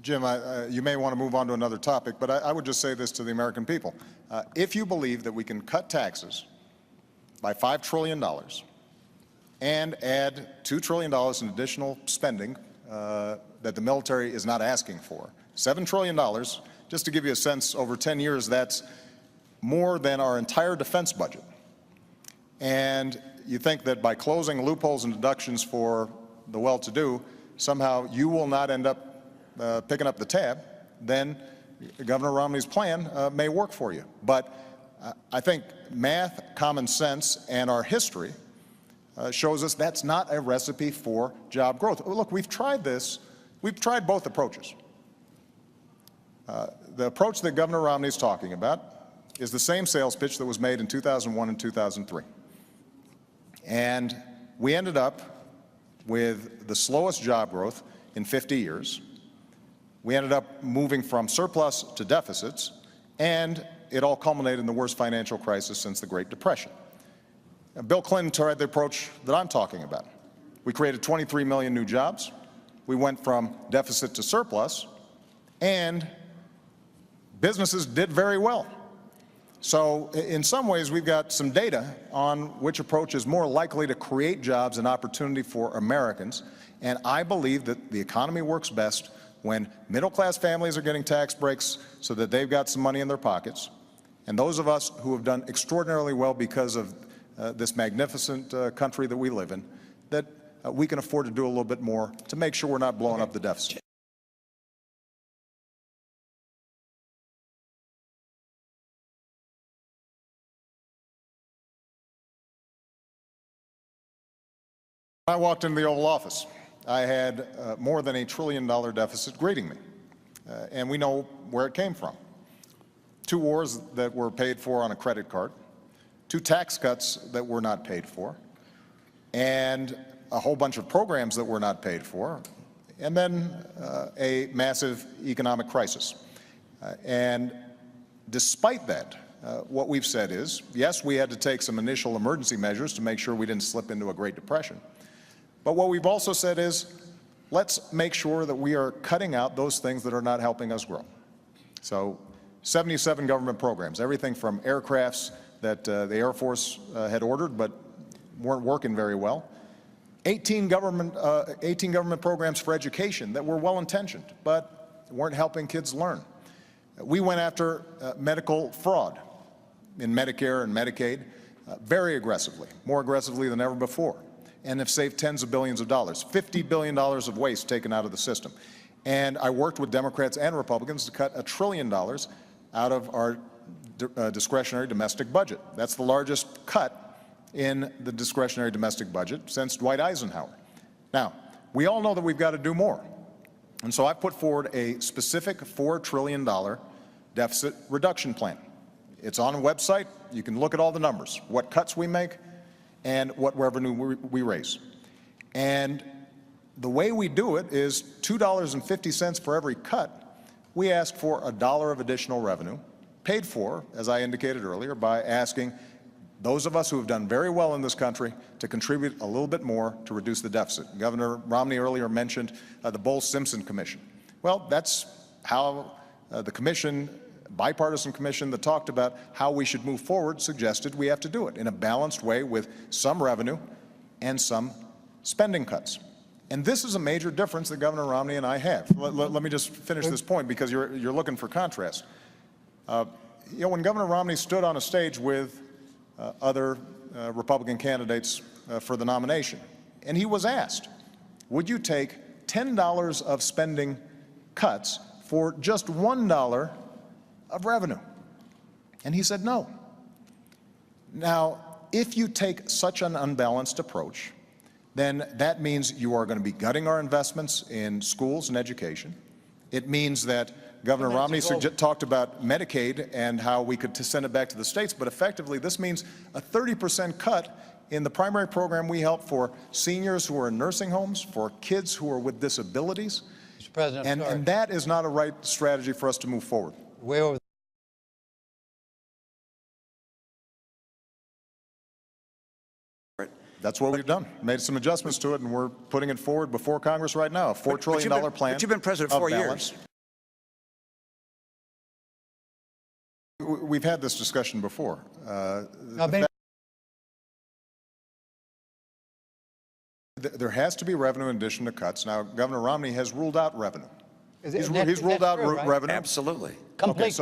Jim, you may want to move on to another topic, but I would just say this to the American people. If you believe that we can cut taxes by $5 trillion and add $2 trillion in additional spending that the military is not asking for, $7 trillion, just to give you a sense, over 10 years, that's more than our entire defense budget. And you think that by closing loopholes and deductions for the well-to-do, somehow you will not end up picking up the tab, then Governor Romney's plan may work for you. But I think math, common sense, and our history shows us that's not a recipe for job growth. Look, we've tried this. We've tried both approaches. The approach that Governor Romney is talking about is the same sales pitch that was made in 2001 and 2003. And we ended up with the slowest job growth in 50 years. We ended up moving from surplus to deficits, and it all culminated in the worst financial crisis since the Great Depression. Bill Clinton tried the approach that I'm talking about. We created 23 million new jobs. We went from deficit to surplus, and businesses did very well. So in some ways, we've got some data on which approach is more likely to create jobs and opportunity for Americans. And I believe that the economy works best when middle-class families are getting tax breaks so that they've got some money in their pockets. And those of us who have done extraordinarily well because of this magnificent country that we live in, that we can afford to do a little bit more to make sure we're not blowing up the deficit. When I walked into the Oval Office, I had more than $1 trillion deficit greeting me, and we know where it came from. 2 wars that were paid for on a credit card, 2 tax cuts that were not paid for, and a whole bunch of programs that were not paid for, and then a massive economic crisis. And despite that, what we've said is, yes, we had to take some initial emergency measures to make sure we didn't slip into a Great Depression. But what we've also said is, let's make sure that we are cutting out those things that are not helping us grow. So 77 government programs, everything from aircrafts that the Air Force had ordered but weren't working very well, 18 government programs for education that were well-intentioned but weren't helping kids learn. We went after medical fraud in Medicare and Medicaid very aggressively, more aggressively than ever before, and have saved tens of billions of dollars, $50 billion of waste taken out of the system. And I worked with Democrats and Republicans to cut $1 trillion out of our discretionary domestic budget. That's the largest cut in the discretionary domestic budget since Dwight Eisenhower. Now, we all know that we've got to do more. And so I put forward a specific $4 trillion deficit reduction plan. It's on a website. You can look at all the numbers, what cuts we make, and what revenue we raise. And the way we do it is $2.50 for every cut. We ask for $1 of additional revenue, paid for, as I indicated earlier, by asking those of us who have done very well in this country to contribute a little bit more to reduce the deficit. Governor Romney earlier mentioned the Bowles-Simpson Commission. Well, that's how the commission, bipartisan commission that talked about how we should move forward, suggested we have to do it in a balanced way with some revenue and some spending cuts. And this is a major difference that Governor Romney and I have. Let me just finish this point because you're looking for contrast. You know, when Governor Romney stood on a stage with other Republican candidates for the nomination, and he was asked, would you take $10 of spending cuts for just $1 of revenue? And he said no. Now, if you take such an unbalanced approach, then that means you are going to be gutting our investments in schools and education. It means that Governor Romney talked about Medicaid and how we could send it back to the states, but effectively this means a 30% cut in the primary program we help for seniors who are in nursing homes, for kids who are with disabilities. Mr. President, and that is not a right strategy for us to move forward. Way over. That's what we've done. Made some adjustments to it, and we're putting it forward before Congress right now, a $4 trillion plan. But you've been president 4 years. we've had this discussion before. Now, There has to be revenue in addition to cuts. Now, Governor Romney has ruled out revenue. Is He's that ruled out true, right? revenue. Absolutely. Complete. Okay, so